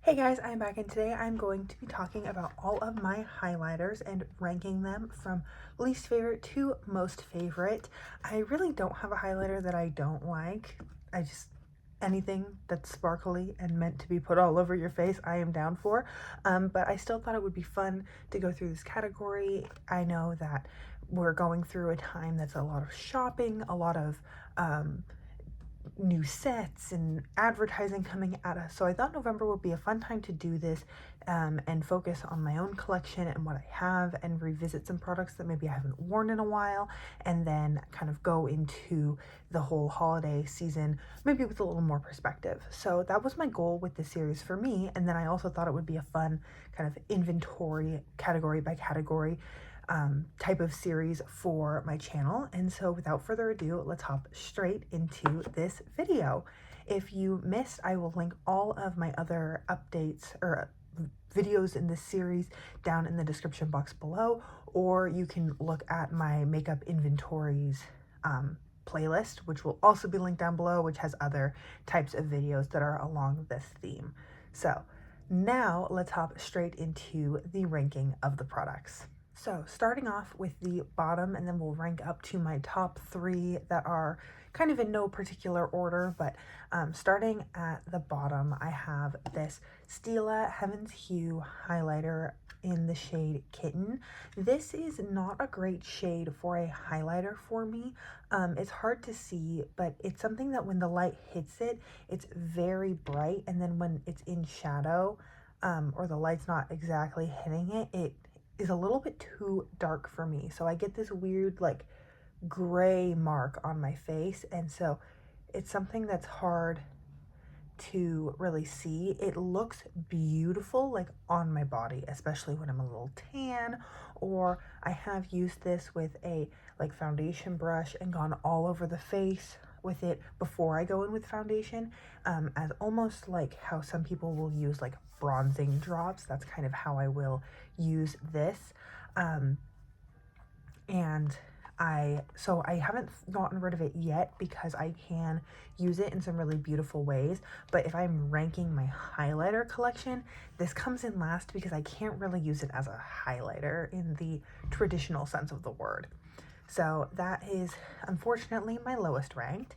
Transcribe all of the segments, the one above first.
Hey guys, I'm back and today I'm going to be talking about all of my highlighters and ranking them from least favorite to most favorite. I really don't have a highlighter that I don't like. Anything that's sparkly and meant to be put all over your face, I am down for. But I still thought it would be fun to go through this category. I know that we're going through a time that's a lot of shopping, a lot of new sets and advertising coming at us. So I thought November would be a fun time to do this and focus on my own collection and what I have and revisit some products that maybe I haven't worn in a while, and then kind of go into the whole holiday season maybe with a little more perspective. So that was my goal with this series for me. And then I also thought it would be a fun kind of inventory category by category type of series for my channel. And so without further ado, let's hop straight into this video. If you missed, I will link all of my other updates or videos in this series down in the description box below, or you can look at my makeup inventories playlist, which will also be linked down below, which has other types of videos that are along this theme. So now let's hop straight into the ranking of the products. So starting off with the bottom, and then we'll rank up to my top three that are kind of in no particular order, but starting at the bottom, I have this Stila Heaven's Hue highlighter in the shade Kitten. This is not a great shade for a highlighter for me. It's hard to see, but it's something that when the light hits it, it's very bright, and then when it's in shadow, or the light's not exactly hitting it, it is a little bit too dark for me. So I get this weird like gray mark on my face, and so it's something that's hard to really see. It looks beautiful like on my body, especially when I'm a little tan, or I have used this with a like foundation brush and gone all over the face with it before I go in with foundation, as almost like how some people will use like bronzing drops. That's kind of how I will use this. And I haven't gotten rid of it yet because I can use it in some really beautiful ways. But if I'm ranking my highlighter collection, this comes in last because I can't really use it as a highlighter in the traditional sense of the word. So that is unfortunately my lowest ranked.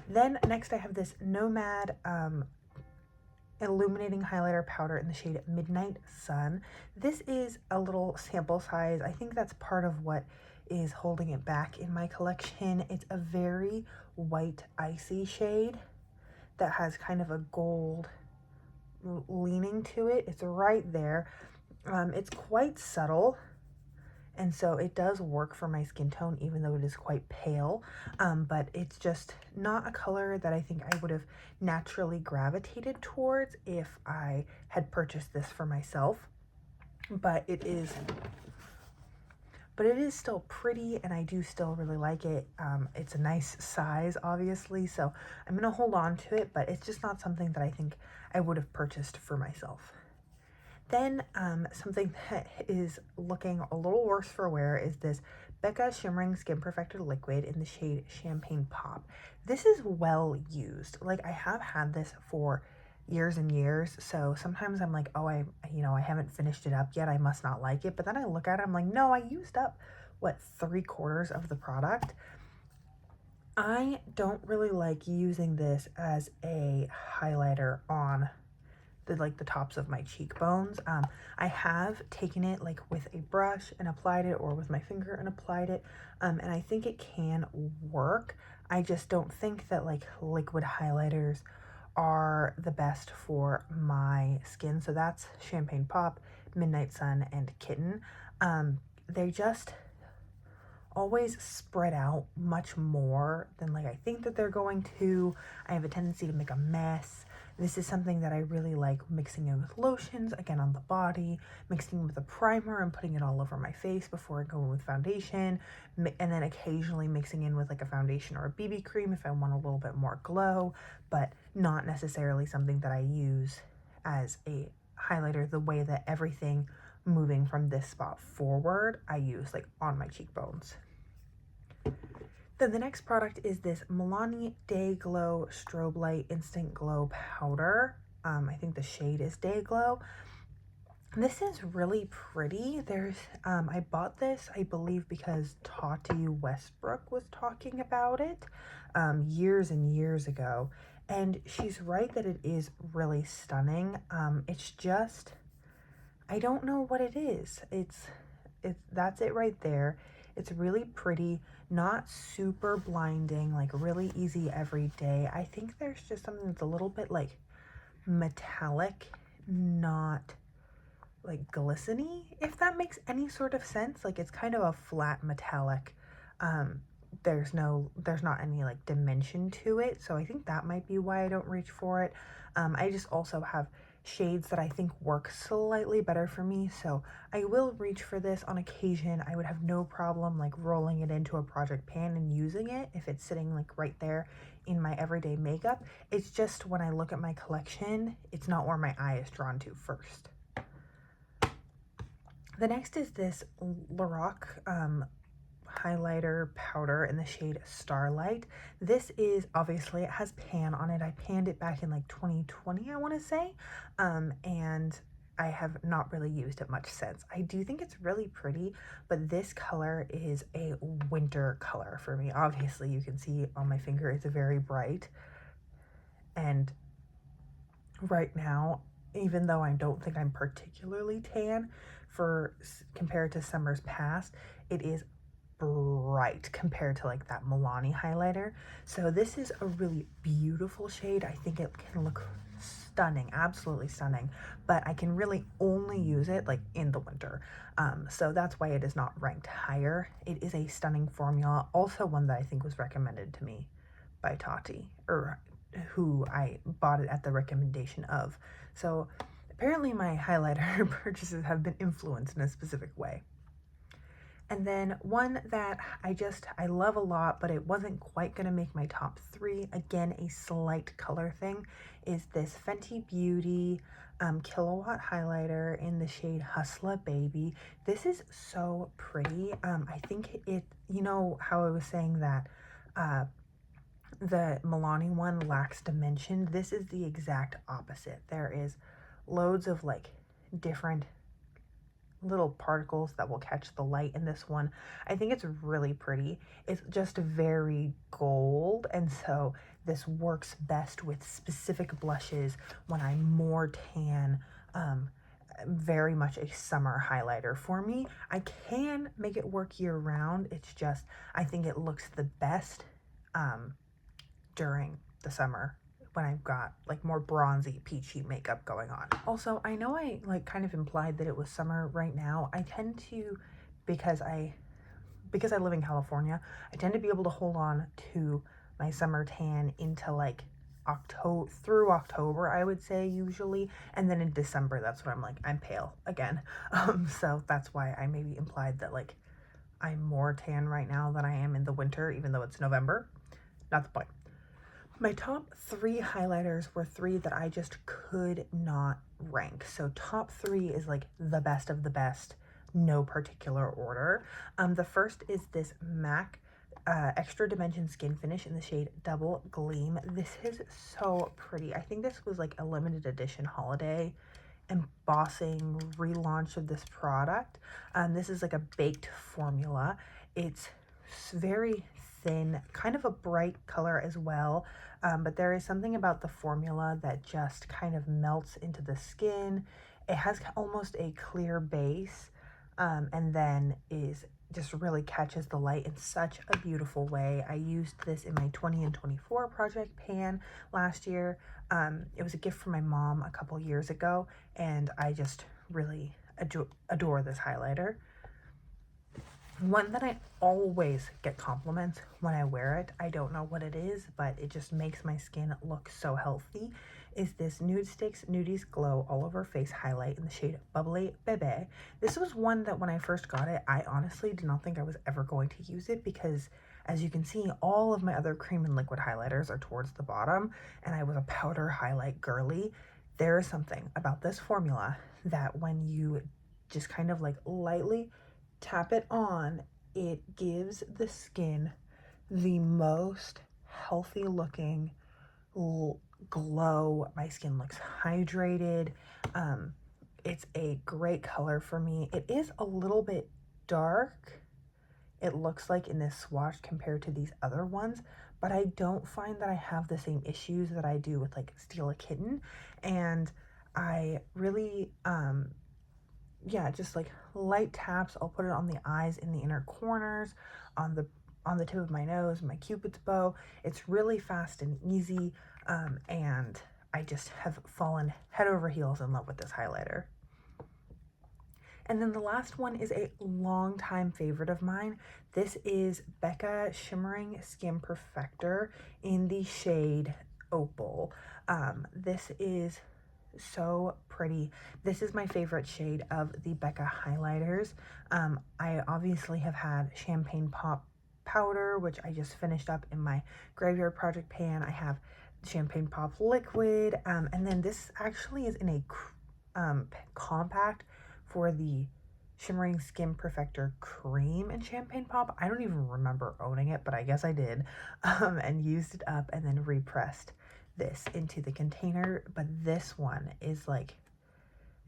Then next I have this Nomad illuminating highlighter powder in the shade Midnight Sun. This is a little sample size. I think that's part of what is holding it back in my collection. It's a very white icy shade that has kind of a gold leaning to it. It's right there. It's quite subtle, and so it does work for my skin tone even though it is quite pale, but it's just not a color that I think I would have naturally gravitated towards if I had purchased this for myself. But it is still pretty, and I do still really like it. It's a nice size, obviously, so I'm gonna hold on to it, but it's just not something that I think I would have purchased for myself. Then something that is looking a little worse for wear is this Becca Shimmering Skin Perfector Liquid in the shade Champagne Pop. This is well used. Like, I have had this for years and years, so sometimes I'm like, oh, I haven't finished it up yet, I must not like it. But then I look at it, I'm like, no, I used up what, 3/4 of the product. I don't really like using this as a highlighter on the tops of my cheekbones. I have taken it like with a brush and applied it, or with my finger and applied it, and I think it can work. I just don't think that like liquid highlighters are the best for my skin. So that's Champagne Pop, Midnight Sun, and Kitten. They just always spread out much more than like I think that they're going to. I have a tendency to make a mess. This is something that I really like mixing in with lotions, again on the body, mixing with a primer and putting it all over my face before I go in with foundation, and then occasionally mixing in with like a foundation or a BB cream if I want a little bit more glow, but not necessarily something that I use as a highlighter the way that everything moving from this spot forward I use like on my cheekbones. Then the next product is this Milani Day Glow Strobe Light Instant Glow Powder. I think the shade is Day Glow. This is really pretty. I bought this, I believe, because Tati Westbrook was talking about it years and years ago. And she's right that it is really stunning. It's just, I don't know what it is. That's it right there. It's really pretty, not super blinding, like really easy every day. I think there's just something that's a little bit like metallic, not like glistening, if that makes any sort of sense. Like it's kind of a flat metallic. Um, there's not any like dimension to it. So I think that might be why I don't reach for it. I just also have shades that I think work slightly better for me. So I will reach for this on occasion. I would have no problem like rolling it into a project pan and using it if it's sitting like right there in my everyday makeup. It's just when I look at my collection, it's not where my eye is drawn to first. The next is this Lorac highlighter powder in the shade Starlight. This is, obviously, it has pan on it. I panned it back in like 2020, I want to say, and I have not really used it much since. I do think it's really pretty, but this color is a winter color for me. Obviously, you can see on my finger it's very bright, and right now, even though I don't think I'm particularly tan compared to summers past, it is bright compared to like that Milani highlighter. So this is a really beautiful shade. I think it can look stunning, absolutely stunning, but I can really only use it like in the winter. So that's why it is not ranked higher. It is a stunning formula, also one that I think was recommended to me by Tati, or who I bought it at the recommendation of. So apparently my highlighter purchases have been influenced in a specific way. And then one that I love a lot, but it wasn't quite gonna make my top 3, again, a slight color thing, is this Fenty Beauty Kilowatt highlighter in the shade Hustla Baby. This is so pretty. I think you know how I was saying that the Milani one lacks dimension. This is the exact opposite. There is loads of like different little particles that will catch the light in this one. I think it's really pretty. It's just very gold, and so this works best with specific blushes when I'm more tan. Very much a summer highlighter for me. I can make it work year round. It's just I think it looks the best during the summer when I've got like more bronzy peachy makeup going on. Also, I know I like kind of implied that it was summer right now. I tend to, because I live in California, I tend to be able to hold on to my summer tan into like through October, I would say usually, and then in December that's when I'm pale again. So that's why I maybe implied that like I'm more tan right now than I am in the winter, even though it's November. Not the point. My top 3 highlighters were 3 that I just could not rank. So top 3 is like the best of the best, no particular order. The first is this MAC Extra Dimension Skin Finish in the shade Double Gleam. This is so pretty. I think this was like a limited edition holiday embossing relaunch of this product. This is like a baked formula. It's very thin, kind of a bright color as well, but there is something about the formula that just kind of melts into the skin. It has almost a clear base, and then just really catches the light in such a beautiful way. I used this in my 20 and 24 project pan last year. It was a gift from my mom a couple years ago, and I just really adore this highlighter. One that I always get compliments when I wear it, I don't know what it is, but it just makes my skin look so healthy, is this Nude Sticks Nudies Glow All Over Face Highlight in the shade Bubbly Bebe. This was one that when I first got it, I honestly did not think I was ever going to use it because, as you can see, all of my other cream and liquid highlighters are towards the bottom, and I was a powder highlight girly. There is something about this formula that when you just kind of like lightly tap it on, it gives the skin the most healthy looking glow. My skin looks hydrated. It's a great color for me. It is a little bit dark, it looks like, in this swatch compared to these other ones, but I don't find that I have the same issues that I do with like Steal a Kitten. And I really, yeah, just like light taps. I'll put it on the eyes in the inner corners, on the tip of my nose, my cupid's bow. It's really fast and easy, and I just have fallen head over heels in love with this highlighter. And then the last one is a longtime favorite of mine. This is Becca Shimmering Skin Perfector in the shade Opal. This is so pretty. This is my favorite shade of the Becca highlighters. I obviously have had Champagne Pop powder, which I just finished up in my Graveyard Project pan. I have Champagne Pop liquid, and then this actually is in a compact for the Shimmering Skin Perfector cream in Champagne Pop. I don't even remember owning it, but I guess I did, and used it up and then repressed this into the container. But this one is like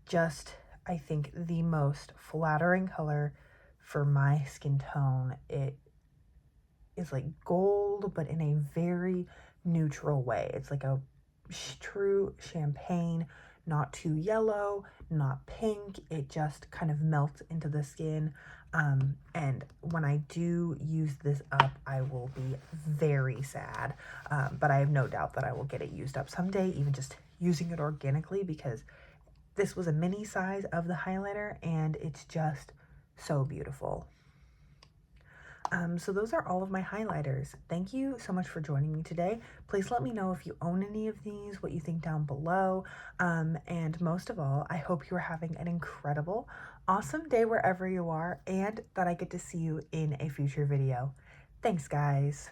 just, I think, the most flattering color for my skin tone. It is like gold, but in a very neutral way. It's like a true champagne, not too yellow, not pink. It just kind of melts into the skin. And when I do use this up, I will be very sad. But I have no doubt that I will get it used up someday, even just using it organically, because this was a mini size of the highlighter and it's just so beautiful. So those are all of my highlighters. Thank you so much for joining me today. Please let me know if you own any of these, what you think down below. And most of all, I hope you're having an incredible, awesome day wherever you are, and that I get to see you in a future video. Thanks, guys.